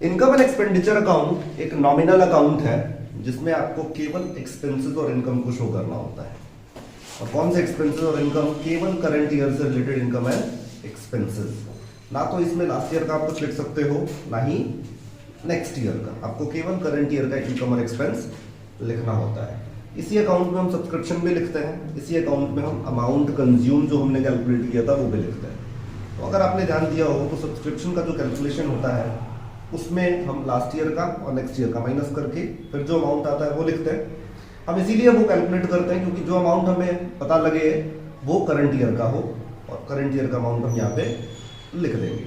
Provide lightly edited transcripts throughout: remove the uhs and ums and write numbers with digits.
Income and expenditure account एक nominal account है जिसमें आपको केवल एक्सपेंसेस और इनकम को शो करना होता है। और कौन से एक्सपेंसेस और इनकम? केवल करंट ईयर से रिलेटेड इनकम एंड एक्सपेंसेस। ना तो इसमें लास्ट ईयर का आप कुछ लिख सकते हो, ना ही नेक्स्ट ईयर का। आपको केवल करंट ईयर का इनकम और एक्सपेंस लिखना होता है। इसी अकाउंट में हम सब्सक्रिप्शन भी लिखते हैं, इसी अकाउंट में हम अमाउंट कंज्यूम जो हमने कैलकुलेट किया था वो भी लिखते हैं। तो अगर आपने ध्यान दिया हो तो सब्सक्रिप्शन का जो कैलकुलेशन होता है उसमें हम लास्ट ईयर का और नेक्स्ट ईयर का माइनस करके फिर जो अमाउंट आता है वो लिखते हैं। हम इसीलिए वो कैलकुलेट करते हैं क्योंकि जो अमाउंट हमें पता लगे वो करंट ईयर का हो, और करंट ईयर का अमाउंट हम यहाँ पे लिख देंगे।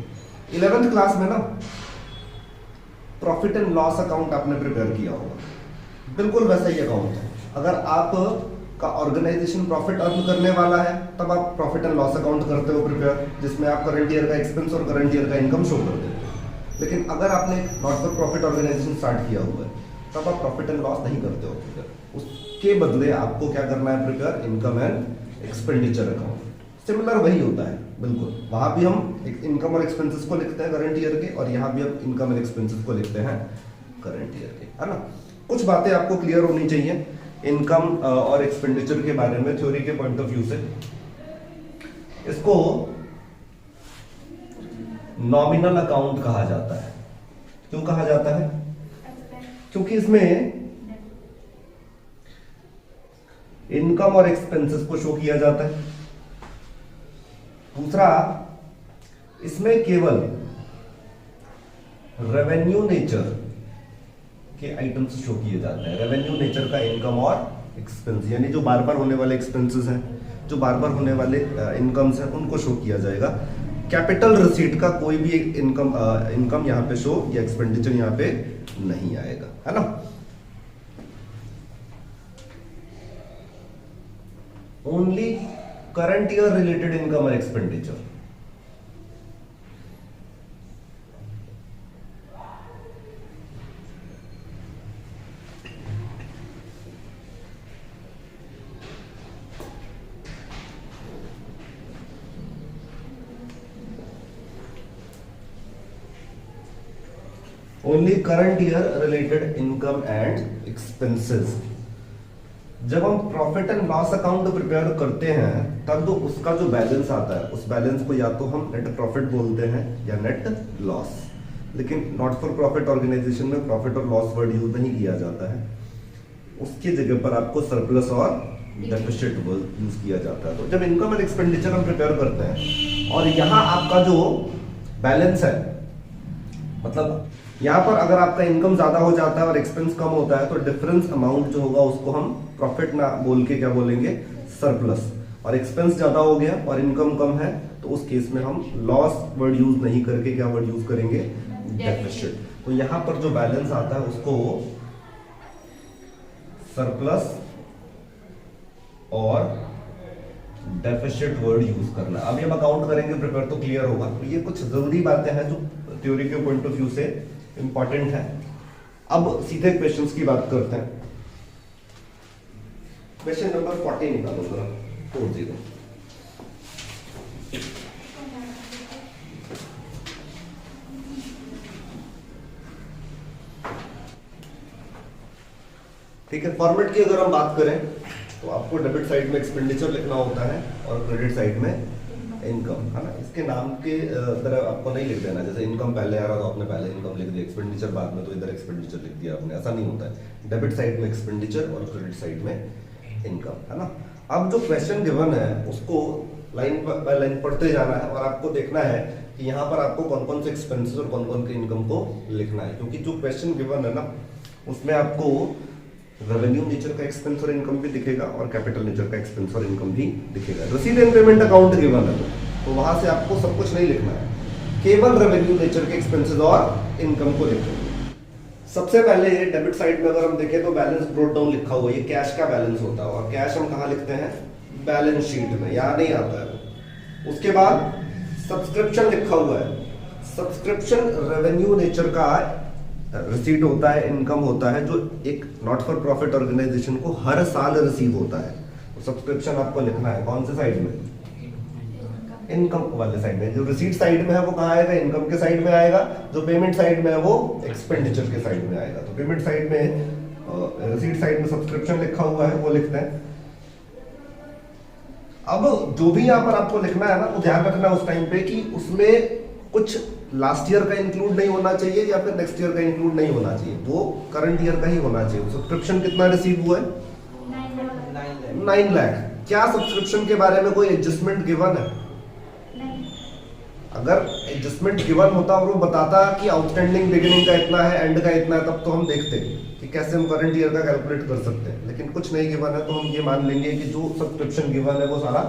11th क्लास में ना प्रॉफिट एंड लॉस अकाउंट आपने प्रिपेयर किया होगा, बिल्कुल वैसा ही अकाउंट है। अगर आप का ऑर्गेनाइजेशन प्रॉफिट अर्न करने वाला है तब आप प्रॉफिट एंड लॉस अकाउंट करते हो प्रिपेयर, जिसमें आप करंट ईयर का एक्सपेंस और करंट ईयर का इनकम शो कर देते हो। लेकिन अगर आपने not for profit organisation start किया हुआ है तब आप प्रॉफिट एंड लॉस नहीं करते हो प्रिपेयर। उसके बदले आपको क्या करना है prepare? Income and expenditure account. Similar वही होता है बिल्कुल, वहां भी हम इनकम और एक्सपेंसेस को लिखते हैं करंट ईयर के, और यहाँ भी हम इनकम एंड एक्सपेंसेस को लिखते हैं करंट ईयर के, है ना। कुछ बातें आपको क्लियर होनी चाहिए इनकम और एक्सपेंडिचर के बारे में थ्योरी के पॉइंट ऑफ व्यू से। इसको नॉमिनल अकाउंट कहा जाता है। क्यों कहा जाता है? क्योंकि इसमें इनकम और एक्सपेंसेस को शो किया जाता है। दूसरा, इसमें केवल रेवेन्यू नेचर के आइटम्स शो किए जाते हैं। रेवेन्यू नेचर का इनकम और एक्सपेंस, यानी जो बार बार होने वाले एक्सपेंसेस हैं, जो बार बार होने वाले इनकम्स हैं, उनको शो किया जाएगा। कैपिटल रिसीट का कोई भी इनकम यहाँ पे शो या एक्सपेंडिचर यहाँ पे नहीं आएगा, है ना। Only current year related income और expenditure. Only current year related income and expenses. जब हम profit and loss account prepare करते हैं तब तो उसका जो बैलेंस आता है उस बैलेंस को या तो हम नेट प्रॉफिट बोलते हैं या नेट लॉस। लेकिन नॉट फॉर प्रॉफिट ऑर्गेनाइजेशन में प्रॉफिट और लॉस वर्ड यूज नहीं किया जाता है, उसकी जगह पर आपको सरप्लस और डेफिसिट यूज किया जाता है। तो जब इनकम एंड एक्सपेंडिचर हम प्रिपेयर करते हैं और यहाँ आपका जो बैलेंस है, मतलब यहाँ पर अगर आपका इनकम ज्यादा हो जाता है और एक्सपेंस कम होता है तो डिफरेंस अमाउंट जो होगा उसको हम प्रॉफिट ना बोल के क्या बोलेंगे? सरप्लस। और एक्सपेंस ज्यादा हो गया और इनकम कम है तो उस केस में हम लॉस वर्ड यूज नहीं करके क्या वर्ड यूज करेंगे? डेफिसिट। तो यहाँ पर जो बैलेंस आता है उसको सरप्लस और डेफिसिट वर्ड यूज करना। अभी हम अकाउंट करेंगे प्रिपेयर तो क्लियर होगा। तो ये कुछ जरूरी बातें हैं जो थ्योरी के पॉइंट ऑफ व्यू से इंपॉर्टेंट है। अब सीधे क्वेश्चंस की बात करते हैं। क्वेश्चन नंबर 40 निकालो जरा, 40। ठीक है, फॉर्मेट की अगर हम बात करें तो आपको डेबिट साइड में एक्सपेंडिचर लिखना होता है और क्रेडिट साइड में इनकम, है ना। इसके नाम के तरह आपको नहीं लिख देना, जैसे इनकम पहले आ रहा तो आपने पहले इनकम लिख दिया, एक्सपेंडिचर बाद में तो इधर एक्सपेंडिचर लिख दिया आपने, ऐसा नहीं होता है। डेबिट साइड में एक्सपेंडिचर और क्रेडिट साइड में इनकम, है ना। अब जो क्वेश्चन गिवन है उसको लाइन बाय लाइन पढ़ते जाना है और आपको देखना है कि यहाँ पर आपको कौन कौन से एक्सपेंसेस और कौन कौन के इनकम को लिखना है, क्योंकि जो क्वेश्चन गिवन है ना उसमें आपको रेवेन्यू नेचर का एक्सपेंस और इनकम भी दिखेगा और कैपिटल नेचर का एक्सपेंस और इनकम भी दिखेगा। Receipt and payment account given है तो वहां से आपको सब कुछ नहीं लिखना है, केवल रेवेन्यू नेचर के एक्सपेंसेस और इनकम को लिखना है। सबसे पहले डेबिट साइड में अगर हम देखें तो बैलेंस ब्रोट डाउन लिखा हुआ है, ये कैश का बैलेंस होता है और कैश हम कहाँ लिखते हैं? बैलेंस शीट में, यहाँ नहीं आता है। उसके बाद सब्सक्रिप्शन लिखा हुआ है। सब्सक्रिप्शन रेवेन्यू नेचर का रिसीट होता है, इनकम होता है, जो एक नॉट फॉर प्रॉफिट ऑर्गेनाइजेशन को हर साल रिसीव होता है। तो सब्सक्रिप्शन आपको लिखना है कौन से साइड में? इनकम वाले साइड में। जो रिसीट साइड में है वो कहाँ आएगा, इनकम के साइड में आएगा। जो पेमेंट साइड में है वो एक्सपेंडिचर के साइड में आएगा। तो पेमेंट साइड में, रिसीट साइड में सब्सक्रिप्शन लिखा हुआ है वो लिखते हैं। अब जो भी यहाँ पर आपको लिखना है ना, तो ध्यान रखना उस टाइम पे कि उसमें कुछ लास्ट ईयर का इंक्लूड नहीं होना चाहिए या फिर नेक्स्ट ईयर का इंक्लूड नहीं होना चाहिए, वो करंट ईयर का ही होना चाहिए। सब्सक्रिप्शन कितना रिसीव हुआ है, 9 लाख। क्या सब्सक्रिप्शन के बारे में कोई एडजस्टमेंट गिवन है? अगर एडजस्टमेंट गिवन होता और वो बताता कि आउटस्टैंडिंग बिगिनिंग का इतना है, एंड का इतना है, तब तो हम देखते कि कैसे हम करंट ईयर का कैलकुलेट कर सकते हैं। लेकिन कुछ नहीं गिवन है, तो हम ये मान लेंगे कि जो सब्सक्रिप्शन गिवन है वो सारा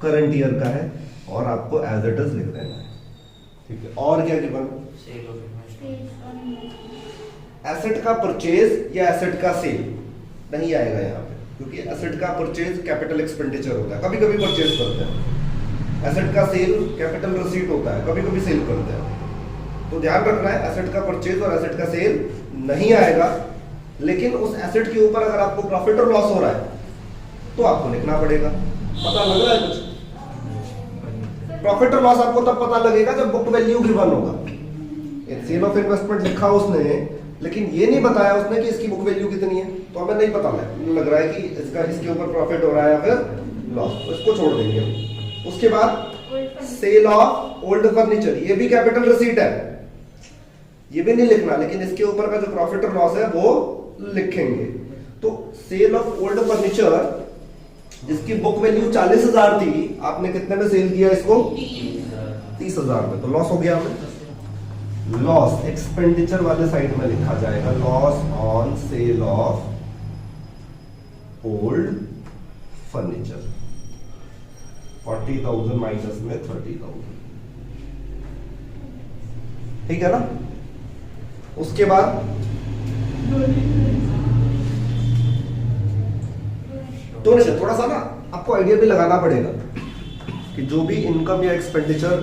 करंट ईयर का है और आपको एज इट इज लिख देना है, ठीक है। और क्या गिवन, एसेट का परचेज या एसेट का सेल नहीं आएगा यहाँ पे, क्योंकि एसेट का परचेज कैपिटल एक्सपेंडिचर होता है, कभी कभी परचेज करते हैं। एसेट का सेल कैपिटल रिसीट होता है, कभी कभी सेल करते हैं। तो ध्यान रखना है, एसेट का परचेज और एसेट का सेल नहीं आएगा। लेकिन उस एसेट के ऊपर अगर आपको प्रॉफिट और लॉस हो रहा है तो आपको लिखना पड़ेगा। पता लग रहा है कुछ? प्रॉफिट और लॉस आपको तब पता लगेगा जब बुक वैल्यू गिवन होगा। सेल ऑफ इन्वेस्टमेंट लिखा उसने, लेकिन ये नहीं बताया उसने कि इसकी बुक वैल्यू कितनी है, तो हमें नहीं पता लग रहा है कि इसके ऊपर प्रॉफिट हो रहा है या फिर लॉस, तो इसको छोड़ देंगे। उसके बाद सेल ऑफ ओल्ड फर्नीचर, ये भी कैपिटल रिसीट है, ये भी नहीं लिखना, लेकिन इसके ऊपर का जो प्रॉफिट और लॉस है वो लिखेंगे। तो सेल ऑफ ओल्ड फर्नीचर जिसकी बुक वैल्यू 40,000 थी, आपने कितने में सेल किया इसको? 30,000 में, तो लॉस हो गया हमें। लॉस एक्सपेंडिचर वाले साइड में लिखा जाएगा, loss on sale of old furniture. 40,000 minus में 30,000, ठीक है ना। उसके बाद डोनेशन, थोड़ा सा ना आपको आइडिया भी लगाना पड़ेगा कि जो भी इनकम या एक्सपेंडिचर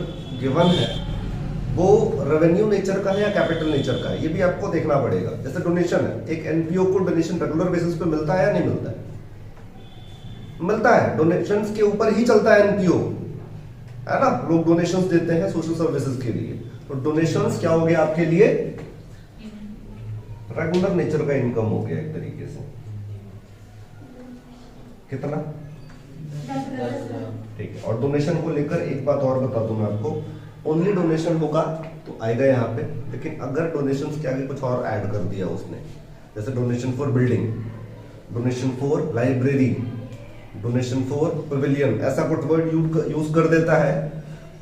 गिवन है वो रेवेन्यू नेचर का है या कैपिटल नेचर का है, ये भी आपको देखना पड़ेगा। जैसे डोनेशन है, एक एनपीओ को डोनेशन रेगुलर बेसिस पे मिलता है या नहीं मिलता है? मिलता है, डोनेशंस के ऊपर ही चलता है एनपीओ, है ना। लोग डोनेशंस देते हैं सोशल सर्विसेज के लिए, तो डोनेशंस क्या हो गया आपके लिए? रेगुलर नेचर का इनकम हो गया एक तरीके से। कितना? 10,000। ठीक है। और डोनेशन को लेकर एक बात और बता दूं मैं आपको, ओनली डोनेशन होगा तो आएगा यहाँ पे, लेकिन अगर डोनेशन के आगे कुछ और ऐड कर दिया उसने, जैसे donation for building, donation for library, donation for pavilion, ऐसा कुछ वर्ड यूज कर देता है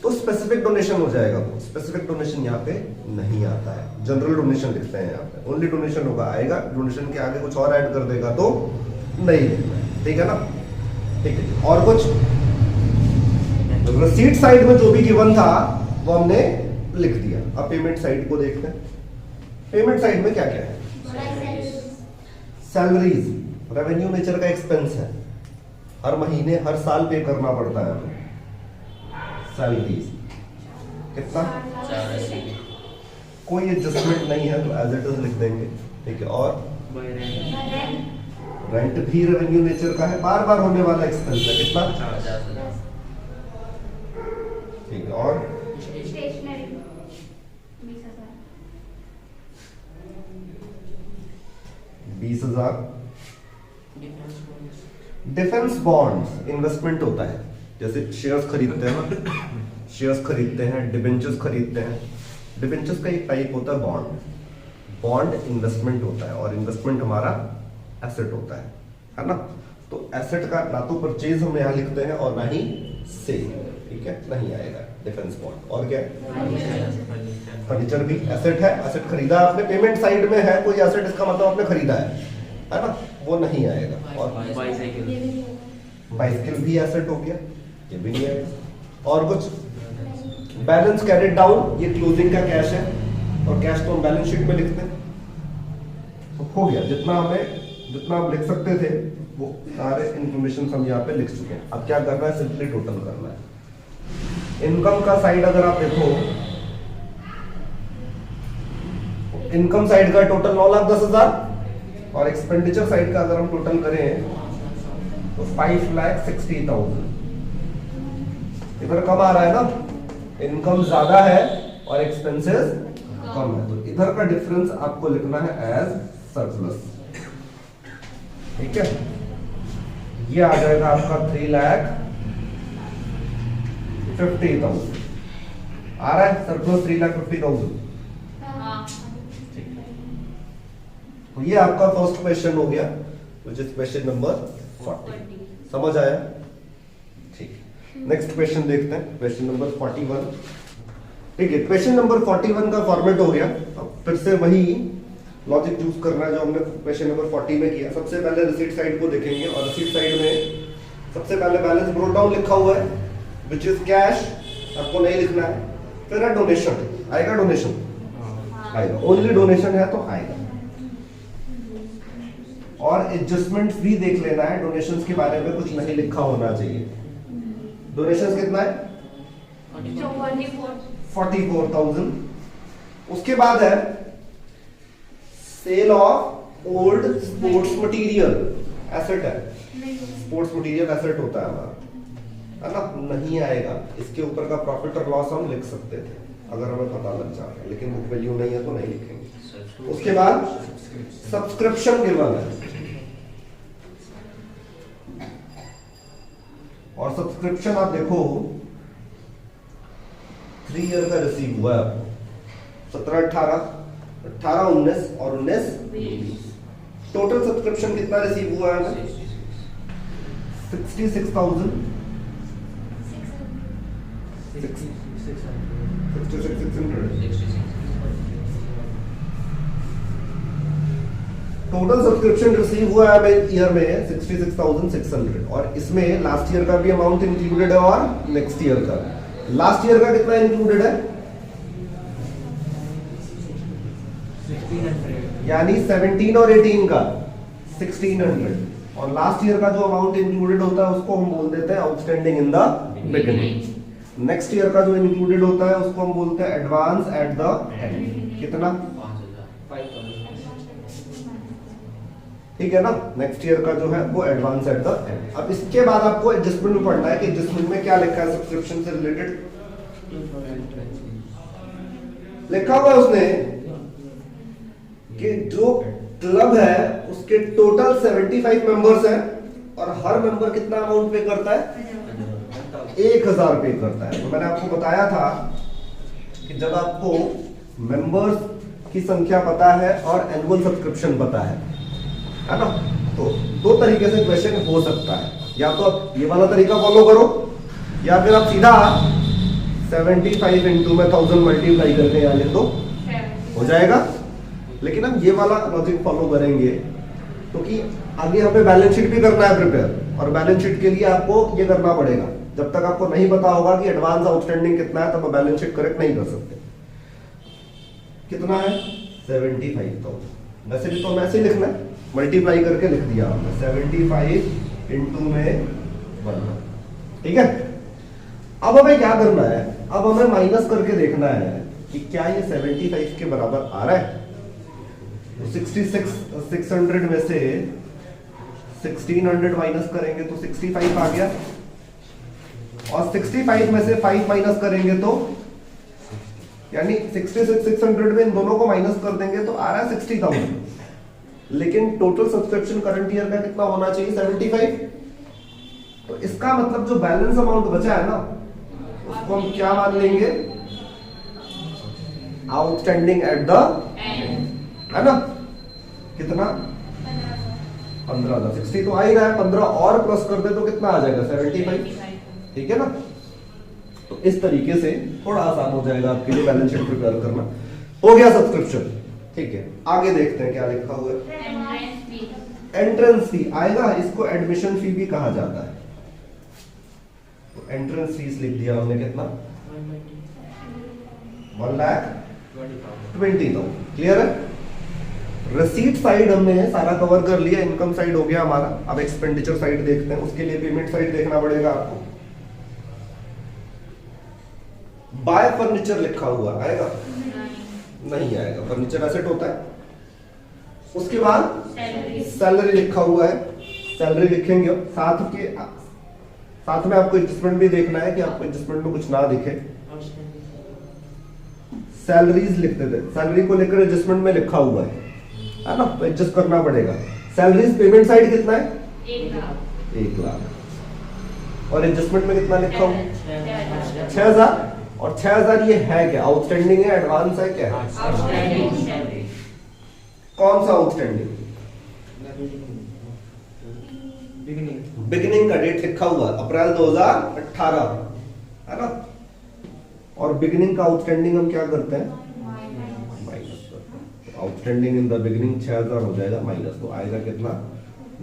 तो स्पेसिफिक डोनेशन हो जाएगा। वो स्पेसिफिक डोनेशन यहाँ पे नहीं आता है, जनरल डोनेशन लिखते हैं यहाँ पे। ओनली डोनेशन होगा, आएगा, डोनेशन के आगे कुछ और ऐड कर देगा तो नहीं लिखना है, ठीक है ना। ठीक है, और कुछ रिसीट साइड में जो भी गिवन था वो हमने लिख दिया। अब पेमेंट साइड को देखते हैं। पेमेंट साइड में क्या क्या है? सैलरीज रेवेन्यू नेचर का एक्सपेंस है, हर महीने हर साल पे करना पड़ता है हमें। सैलरीज कितना? 480। कोई एडजस्टमेंट नहीं है तो एज इट इज लिख देंगे, ठीक है। और रेंट भी रेवेन्यू नेचर का है, बार बार होने वाला एक्सपेंस है, कितना? 50,000। ठीक है। और स्टेशनरी 20,000। डिफेंस बॉन्ड्स इन्वेस्टमेंट होता है, जैसे शेयर्स खरीदते हैं ना, शेयर्स खरीदते हैं, डिबेंचर्स खरीदते हैं। डिबेंचर्स का एक टाइप होता है बॉन्ड, बॉन्ड इन्वेस्टमेंट होता है और इन्वेस्टमेंट हमारा एसेट होता है ना। तो एसेट का ना तो परचेज हम यहाँ लिखते हैं और ना ही सेल, ठीक है, नहीं आएगा डिफेंस बॉन्ड। और क्या है? फर्नीचर भी एसेट है, एसेट खरीदा आपने, पेमेंट साइड में है कोई एसेट, इसका मतलब आपने खरीदा है ना, वो नहीं आएगा। और बाइसिकल भी एसेट हो गया, ये भी नहीं आएगा। और कुछ? बैलेंस कैरिड डाउन, ये क्लोजिंग का कैश है और कैश तो हम बैलेंस शीट में लिखते हैं। तो हो गया, जितना हम लिख सकते थे वो सारे इंफॉर्मेशन हम यहाँ पे लिख चुके हैं। अब क्या करना है? सिंपली टोटल करना है। इनकम का साइड अगर आप देखो, इनकम साइड का टोटल 9,10,000 और एक्सपेंडिचर साइड का अगर हम टोटल करें तो 5,60,000, इधर कम आ रहा है ना, इनकम ज्यादा है और एक्सपेंसेस कम है, तो इधर का डिफरेंस आपको लिखना है एज सरप्लस। ठीक है, ये आ जाएगा आपका 3,50,000 आ रहा है, सरप्लस 3,50,000। तो ये आपका फर्स्ट क्वेश्चन हो गया, व्हिच इज क्वेश्चन नंबर 40। समझ आया? ठीक, नेक्स्ट क्वेश्चन देखते हैं, क्वेश्चन नंबर 41। ठीक है, क्वेश्चन नंबर 41 का फॉर्मेट हो गया। अब फिर से वही लॉजिक यूज करना है जो हमने क्वेश्चन नंबर 40 में किया। सबसे पहले रिसीट साइड को देखेंगे और रिसीट साइड में सबसे पहले बैलेंस ब्रोट डाउन लिखा हुआ है, व्हिच इज कैश, आपको नहीं लिखना है। फिर है डोनेशन, आएगा डोनेशन, आएगा, ओनली डोनेशन है तो आएगा। और एडजस्टमेंट भी देख लेना है, डोनेशंस के बारे में कुछ नहीं लिखा होना चाहिए। डोनेशंस कितना है? 44,000। उसके बाद है sale of old sports material, asset है, स्पोर्ट्स मटेरियल एसेट होता है हमारा, है ना, नहीं आएगा। इसके ऊपर का प्रॉफिट और लॉस हम लिख सकते थे अगर हमें पता लग जाता, लेकिन बुक वैल्यू नहीं है तो नहीं लिखेंगे। उसके बाद सब्सक्रिप्शन गिवन है, और सब्सक्रिप्शन आप देखो 3 ईयर का रिसीव हुआ है आपको, 17, 18, 18, 19 और 19, 20। टोटल सब्सक्रिप्शन कितना रिसीव हुआ है? 66,000, 66,600। टोटल सब्सक्रिप्शन रिसीव हुआ है ईयर में 66,600, और इसमें लास्ट ईयर का भी अमाउंट इंक्लूडेड है और नेक्स्ट ईयर का। लास्ट ईयर का कितना इंक्लूडेड है? 1600, यानी 17 और 18 का 1600, और लास्ट ईयर का जो अमाउंट इंक्लूडेड होता है उसको हम बोल देते हैं outstanding in the beginning. Next year का जो इंक्लूडेड होता है उसको हम बोलते हैं एडवांस एट द एंड। कितना? 5,000। ठीक है ना, नेक्स्ट ईयर का जो है वो एडवांस एट द एंड। अब इसके बाद आपको एडजस्टमेंट में पढ़ना है कि एडजस्टमेंट में क्या लिखा है सब्सक्रिप्शन से रिलेटेड। लिखा हुआ है उसने कि जो क्लब है उसके टोटल 75 मेंबर्स हैं और हर मेंबर कितना अमाउंट पे करता है? 1,000 पे करता है। तो मैंने आपको बताया था कि जब आपको मेंबर्स की संख्या पता है और एनुअल सब्सक्रिप्शन पता है ना, तो 2 तरीके से क्वेश्चन हो सकता है। या तो आप ये वाला तरीका फॉलो करो, या फिर आप सीधा 75 इंटू में 1000 मल्टीप्लाई करके यहाँ लिख दो, हो जाएगा। लेकिन हम ये वाला लॉजिक फॉलो करेंगे क्योंकि आगे हमें बैलेंस शीट भी करना है प्रिपेयर, और बैलेंस शीट के लिए आपको ये करना पड़ेगा। जब तक आपको नहीं पता होगा कि एडवांस आउटस्टैंडिंग कितना है तब बैलेंस शीट करेक्ट नहीं कर सकते। कितना है? 75,000। वैसे भी तो हमें ऐसे ही लिखना है, मल्टीप्लाई करके लिख दिया हमने 75 इंटू में 1। ठीक है, अब हमें क्या करना है? अब हमें माइनस करके देखना है कि क्या ये 75 के बराबर आ रहा है। तो 66,600 में से 1600 माइनस करेंगे तो 65 आ गया, और 65 में से 5 माइनस करेंगे तो यानी 66,600 में इन दोनों को माइनस कर देंगे तो आ रहा है 60,000। लेकिन टोटल सब्सक्रिप्शन करंट ईयर का कितना होना चाहिए? 75। तो इसका मतलब जो बैलेंस अमाउंट बचा है ना उसको हम क्या मान लेंगे? आउटस्टैंडिंग एट द एंड, है ना। कितना? 15,000। 60 तो आ ही रहा है, 15 और प्लस कर दे तो कितना आ जाएगा? 75। ठीक है ना। तो इस तरीके से थोड़ा आसान हो जाएगा आपके लिए बैलेंस शीट प्रिपेयर करना। हो गया सब्सक्रिप्शन। ठीक है, आगे देखते हैं क्या लिखा हुआ है। एंट्रेंस फी आएगा, इसको एडमिशन फी भी कहा जाता है। तो एंट्रेंस फीस लिख दिया हमने, कितना? 1,20,000। क्लियर है। रिसीट साइड हमने सारा कवर कर लिया, इनकम साइड हो गया हमारा। अब एक्सपेंडिचर साइड देखते हैं, उसके लिए पेमेंट साइड देखना पड़ेगा आपको। बाय फर्नीचर लिखा हुआ आएगा? नहीं आएगा, फर्नीचर एसेट होता है। उसके बाद सैलरी लिखा हुआ है, सैलरी लिखेंगे। साथ के साथ में आपको एडजस्टमेंट भी देखना है कि आपको एडजस्टमेंट में कुछ ना दिखे। सैलरीज लिखते थे, सैलरी को लेकर एडजस्टमेंट में लिखा हुआ है ना, तो एडजस्ट करना पड़ेगा। सैलरीज पेमेंट साइड कितना है? 1 लाख। और एडजस्टमेंट में कितना लिखा हुआ? 6000। और 6000 ये है क्या? आउटस्टैंडिंग है, एडवांस है, क्या है? कौन सा आउटस्टैंडिंग? बिगिनिंग का डेट लिखा हुआ अप्रैल 2018 है ना। और बिगिनिंग का आउटस्टैंडिंग हम क्या करते हैं? माइनस करते हैं। आउटस्टैंडिंग इन द बिगिनिंग 6000 हो जाएगा माइनस, तो आएगा कितना?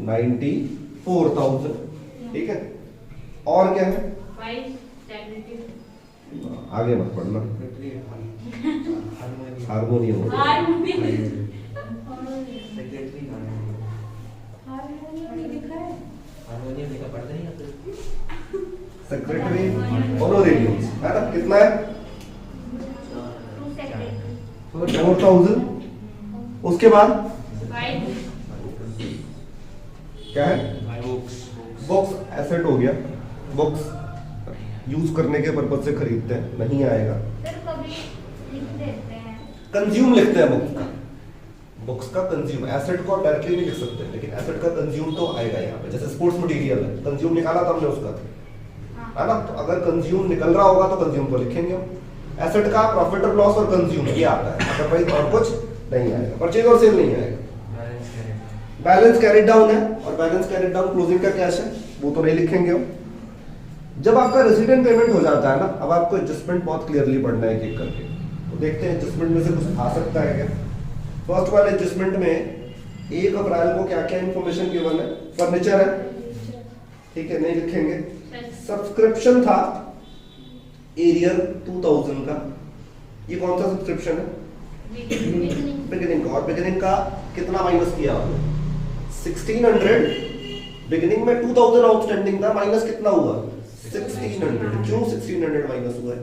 94,000। ठीक है। और क्या है? आगे मत पढ़ना, हारमोनियम हो गया। सेक्रेटरी ऑनरेरियम है ना, कितना है? 4000। उसके बाद क्या है? बुक्स एसेट हो गया। बुक्स यूज करने के पर्पज से खरीदते हैं, नहीं आएगा। कंज्यूम लिखते हैं बुक्स का, बुक्स का कंज्यूम। एसेट को डायरेक्टली नहीं लिख सकते, लेकिन एसेट का कंज्यूम तो आएगा यहाँ पे। जैसे स्पोर्ट्स मटेरियल है, कंज्यूम निकाला था हमने उसका, है ना, तो अगर कंज्यूम निकल रहा होगा तो कंज्यूम को लिखेंगे हम। एसेट का प्रॉफिट और लॉस और कंज्यूम ये आता है, अदरवाइज और कुछ नहीं आएगा। परचेज और सेल नहीं आएगा। बैलेंस कैरिड डाउन है, और बैलेंस कैरिड डाउन क्लोजिंग का कैश है, वो तो नहीं लिखेंगे हम। जब आपका रेसिडेंट पेमेंट हो जाता है ना, अब आपको एडजस्टमेंट बहुत क्लियरली पढ़ना है एक-एक करके। तो देखते हैं एडजस्टमेंट में से कुछ आ सकता है क्या। फर्स्ट वाले एडजस्टमेंट में 1 अप्रैल को क्या क्या इंफॉर्मेशन गिवन है? फर्नीचर है, ठीक है, नहीं लिखेंगे। सब्सक्रिप्शन था एरियर 2000 का, ये कौन सा सब्सक्रिप्शन है? बिगिनिंग का। और बिगिनिंग का कितना माइनस किया आपने? 1600। बिगिनिंग में 2000 आउटस्टैंडिंग था, माइनस कितना हुआ? 1600। क्यों 1600 माइनस हुआ है?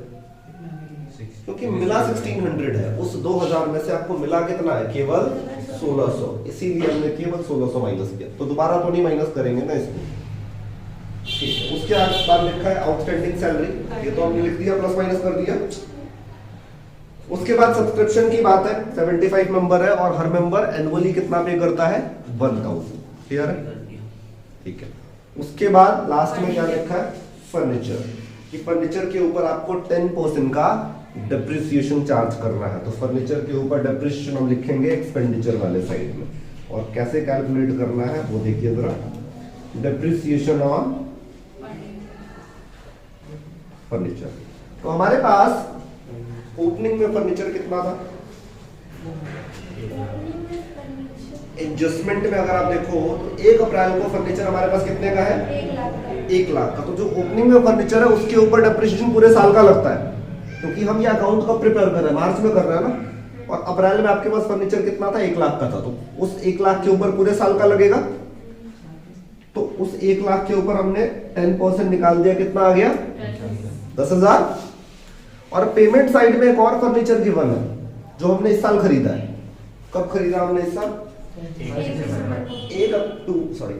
क्योंकि मिला 1600 है। उस 2000 में से आपको मिला कितना है? केवल 1600, इसीलिए हमने केवल 1600 माइनस किया। तो दोबारा तो नहीं माइनस करेंगे ना इसको, ठीक है। उसके बाद लिखा है आउटस्टैंडिंग सैलरी, ये तो हमने लिख दिया, प्लस माइनस कर दिया। उसके बाद सब्सक्रिप्शन की बात है, 75 मेंबर है और हर मेंबर एनुअली कितना पे करता है? 1000। क्लियर है? ठीक है। उसके बाद लास्ट में क्या लिखा है? फर्नीचर। कि फर्नीचर के ऊपर आपको 10% का डिप्रिसिएशन चार्ज करना है। तो फर्नीचर के ऊपर डिप्रिसिएशन हम लिखेंगे एक्सपेंडिचर वाले साइड में। और कैसे कैलकुलेट करना है वो देखिए जरा। Depreciation on furniture. तो हमारे पास ओपनिंग में फर्नीचर कितना था? एडजस्टमेंट में अगर आप देखो तो 1 अप्रैल को फर्नीचर हमारे पास कितने का है? 1 लाख का। तो जो ओपनिंग में फर्नीचर है उसके ऊपर डेप्रिसिएशन पूरे साल का लगता है, क्योंकि हम ये अकाउंट कब प्रिपेयर कर रहे हैं? मार्च में कर रहे हैं ना। और अप्रैल में आपके पास फर्नीचर कितना था? 1 लाख का था। तो उस 1 लाख के ऊपर पूरे साल का लगेगा। तो उस 1 लाख के ऊपर हमने 10% निकाल दिया, कितना आ गया? 10,000। और पेमेंट साइड में एक और फर्नीचर गिवन है जो हमने इस साल खरीदा है। कब खरीदा हमने इस साल?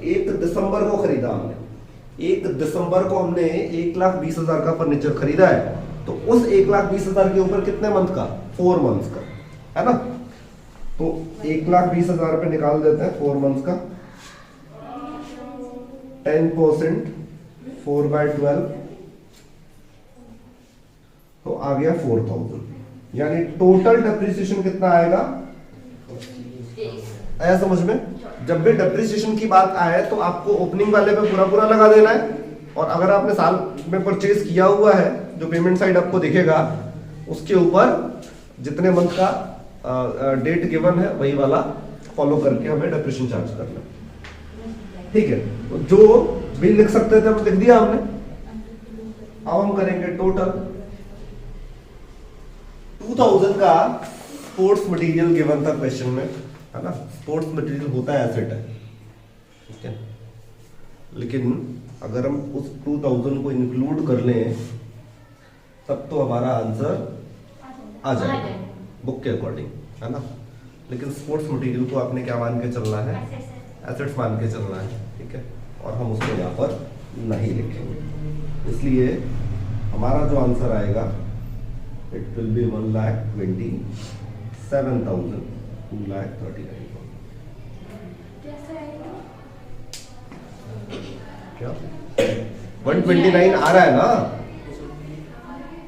1 दिसंबर को खरीदा हमने। 1 दिसंबर को हमने 1,20,000 का फर्नीचर खरीदा है। तो उस 1,20,000 के ऊपर कितने मंथ का? 4 मंथ्स का, है ना। तो 1,20,000 पे निकाल देते हैं 4 मंथ्स का। 10% 4/12 तो आ गया 4000। यानी टोटल डेप्रिसिएशन कितना आएगा? आया समझ में? जब भी डेप्रिसिएशन की बात आए तो आपको ओपनिंग वाले पे पूरा पूरा लगा देना है। और अगर आपने साल में परचेज किया हुआ है, जो पेमेंट साइड आपको दिखेगा उसके ऊपर जितने मंथ का डेट गिवन है वही वाला फॉलो करके हमें डेप्रिसिएशन चार्ज करना है। ठीक है। तो जो बिल लिख सकते थे हम लिख दिया हमने। अब हम करेंगे टोटल 2000 का स्पोर्ट्स मटेरियल गिवन था क्वेश्चन में, है ना। स्पोर्ट्स मटेरियल होता है एसेट है, ठीक है। लेकिन अगर हम उस 2000 को इंक्लूड कर लें तब तो हमारा आंसर आ जाएगा बुक के अकॉर्डिंग, है ना। लेकिन स्पोर्ट्स मटेरियल को आपने क्या मान के चलना है? एसेट्स मान के चलना है, ठीक है। और हम उसको यहाँ पर नहीं लिखेंगे, इसलिए हमारा जो आंसर आएगा इट विल बी 1,27,239 क्या 129 आ रहा है ना?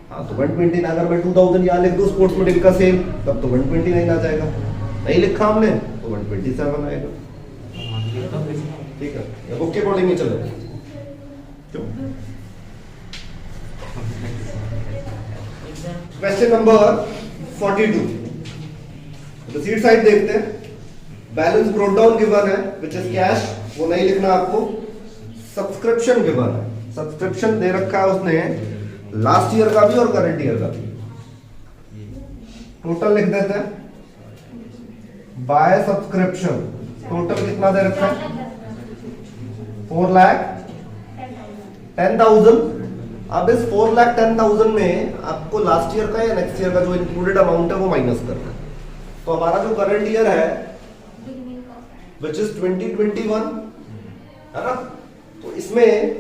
हाँ तो 129 अगर मैं 2000 यहाँ लिख दूँ स्पोर्ट्स मेडल का सेल, तब तो 129 आ जाएगा। नहीं लिखा हमने तो 127 आएगा। ठीक है, बुक के अकॉर्डिंग ही चलो। क्यों? क्वेश्चन नंबर 42 रिसीट साइड देखते हैं। बैलेंस ब्रोट डाउन गिवन है विच इज कैश, वो नहीं लिखना आपको। सब्सक्रिप्शन गिवन है, सब्सक्रिप्शन दे रखा है उसने लास्ट ईयर का भी और करंट ईयर का भी। टोटल लिख देते हैं बाय सब्सक्रिप्शन। टोटल कितना दे रखा है? 4,10,000। अब इस 4,10,000 में आपको लास्ट ईयर का या नेक्स्ट ईयर का जो इंक्लूडेड अमाउंट है वो माइनस करना है। तो हमारा जो करंट ईयर है विच इज 2021 है ना, तो इसमें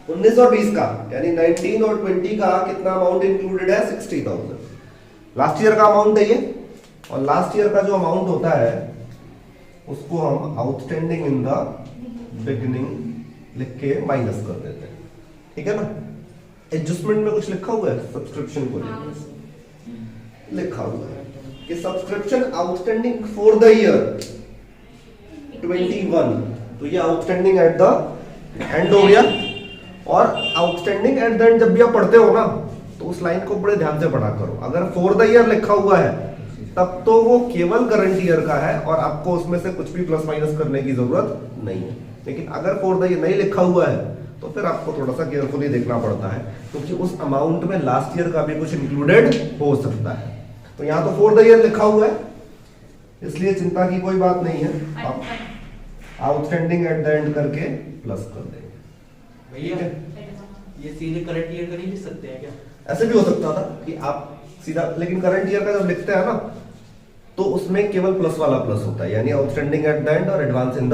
19 और 20 का यानी 19 और 20 का कितना अमाउंट इंक्लूडेड है? 60,000 लास्ट ईयर का अमाउंट है ये। और लास्ट ईयर का जो अमाउंट होता है उसको हम आउटस्टैंडिंग इन द बिगिनिंग लिख के माइनस कर देते हैं। ठीक है ना? एडजस्टमेंट में कुछ लिखा हुआ है सब्सक्रिप्शन को लेकर? लिखा हुआ है कि subscription outstanding for the year 21, तो ये आउटस्टैंडिंग एट द एंड हो गया। और आउटस्टैंडिंग एट द एंड जब भी आप पढ़ते हो ना तो उस लाइन को बड़े ध्यान से पढ़ा करो। अगर फॉर द ईयर लिखा हुआ है तब तो वो केवल करंट ईयर का है और आपको उसमें से कुछ भी प्लस माइनस करने की जरूरत नहीं है। लेकिन अगर फॉर द ईयर नहीं लिखा हुआ है तो फिर आपको थोड़ा सा केयरफुली देखना पड़ता है, क्योंकि उस अमाउंट में लास्ट ईयर का भी कुछ इंक्लूडेड हो सकता है। तो यहाँ तो फॉर द ईयर लिखा हुआ है, इसलिए चिंता की कोई बात नहीं है। आप आउटस्टैंडिंग एट द एंड करके प्लस कर देंगे। भैया ये सीधे करंट ईयर का नहीं लिख सकते हैं क्या? ऐसे भी हो सकता था कि आप सीधा, लेकिन करंट ईयर का जब लिखते हैं ना तो उसमें केवल प्लस वाला प्लस होता है, यानी आउटस्टैंडिंग एट द एंड और एडवांस इन द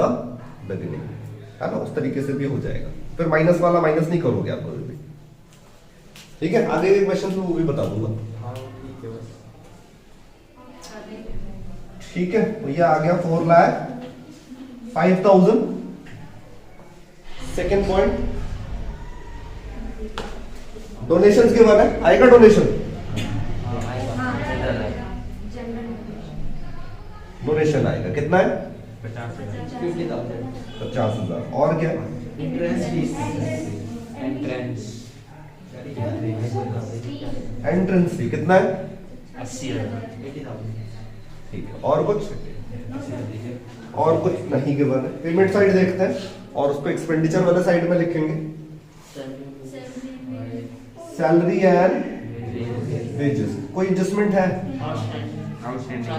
बिगिनिंग, है ना? उस तरीके से भी हो जाएगा, फिर माइनस वाला माइनस नहीं करोगे आप कभी भी। ठीक है, आगे के क्वेश्चन में वो भी बता दूंगा। हाँ ठीक है बस। ठीक है, तो ये आ गया 4,05,000। सेकेंड पॉइंट डोनेशंस के बारे में आएगा। डोनेशन डोनेशन आएगा, कितना है? 50,000। और क्या? इंट्रेंस फीस, एंट्रेंस फी कितना है? 80,000। ठीक है, और कुछ? और कुछ नहीं गिवन है। पेमेंट साइड देखते हैं और उसको एक्सपेंडिचर वाले साइड में लिखेंगे सैलरी एंड वेजेस। कोई एडजस्टमेंट है?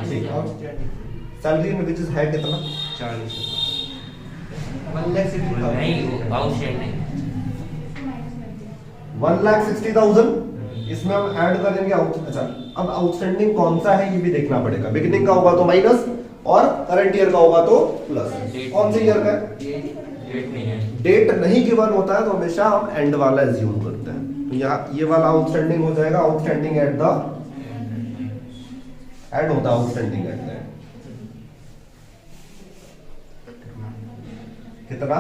ठीक है, सैलरी एंड वेजेस है कितना? 40। 1,60,000 नहीं आउटस्टैंडिंग 1,60,000। इसमें हम ऐड करेंगे अच्छा, अब आउटस्टैंडिंग कौन सा है ये भी देखना पड़ेगा। बिगिनिंग का होगा तो माइनस और करंट ईयर का होगा तो प्लस। कौन से ईयर का है? डेट नहीं है। डेट नहीं गिवन होता है तो हमेशा हम एंड वाला एज्यूम करते हैं। तो यहाँ ये वाला आउटस्टैंडिंग हो जाएगा आउटस्टैंडिंग एट द एंड होता है आउटस्टैंडिंग एट द एंड। कितना?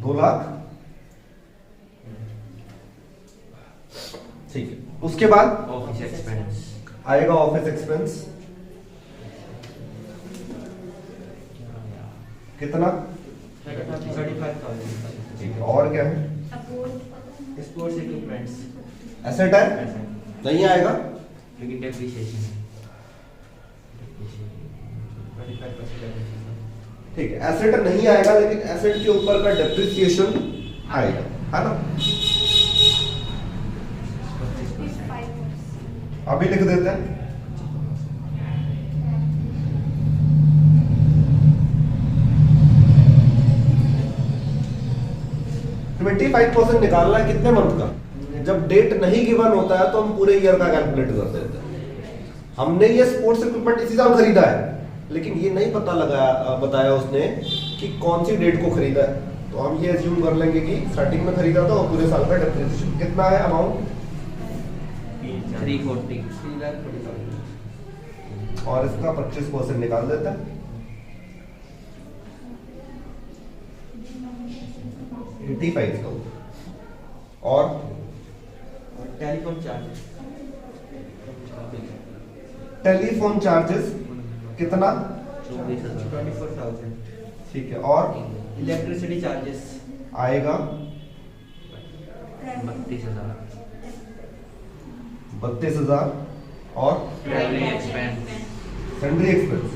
2 लाख। ठीक है, उसके बाद ऑफिस एक्सपेंस आएगा ऑफिस एक्सपेंस कितना? 35,000। ठीक है, और क्या है? स्पोर्ट्स इक्विपमेंट्स एसेट है? नहीं आएगा। लेकिन डेप्रिसिएशन 35% ठीक है, एसेट नहीं आएगा लेकिन एसेट के ऊपर का डेप्रिसिएशन आएगा, है ना? अभी लिख देते हैं। %25 निकालना है कितने मंथ का? जब डेट नहीं गिवन होता है तो हम पूरे ईयर का कैलकुलेट कर देते हैं। हमने ये स्पोर्ट्स इक्विपमेंट इसी साल खरीदा है, लेकिन ये नहीं पता लगाया बताया उसने कि कौन सी डेट को खरीदा है। तो हम ये एज्यूम कर लेंगे कि स्टार्टिंग में खरीदा था और पूरे साल का डेप्रिसिएशन कितना है अमाउंट 340 3,40,000 और इसका 25% निकाल देते हैं 85,000 और टेलीफोन चार्ज टेलीफोन चार्जेस कितना 24,000 24,000 ठीक है और इलेक्ट्रिसिटी चार्जेस आएगा 32,000 और travelling expense salary expense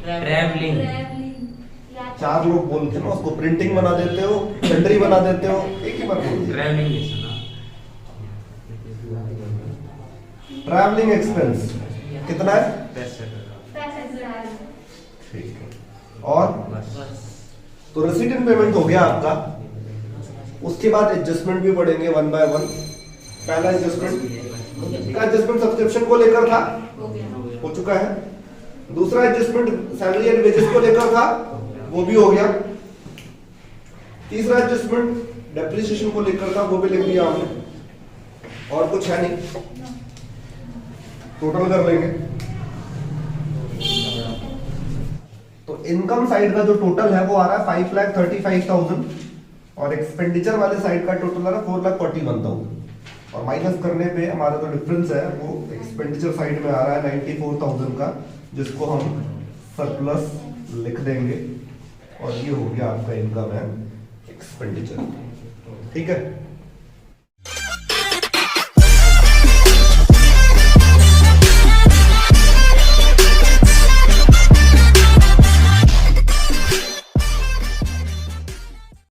travelling चार लोग बोलते हैं ना उसको प्रिंटिंग बना देते हो सैलरी बना देते हो एक ही बार बोल दिया ट्रैवलिंग जैसा ना ट्रैवलिंग एक्सपेंस कितना है 65,000 ठीक है और बस तो रेसिडेंट पेमेंट हो गया आपका उसके बाद एडजस्टमेंट भी पड़ेंगे 1 बाय 1 पहला एडजस्टमेंट का एडजस्टमेंट सब्सक्रिप्शन को लेकर था हो चुका है दूसरा एडजस्टमेंट सैलरी एंड वेजेस को लेकर था वो भी हो गया तीसरा एडजस्टमेंट डेप्रिसिएशन को लेकर था वो भी लिख दिया हमने और कुछ है नहीं टोटल कर लेंगे तो इनकम साइड का जो टोटल है वो आ रहा है 5,35,000 और एक्सपेंडिचर वाले साइड का टोटल आ रहा है 4,41,000 और माइनस करने पे हमारा जो डिफरेंस है वो एक्सपेंडिचर साइड में आ रहा है 94,000 का जिसको हम सरप्लस लिख देंगे और ये हो गया आपका इनकम एंड एक्सपेंडिचर ठीक है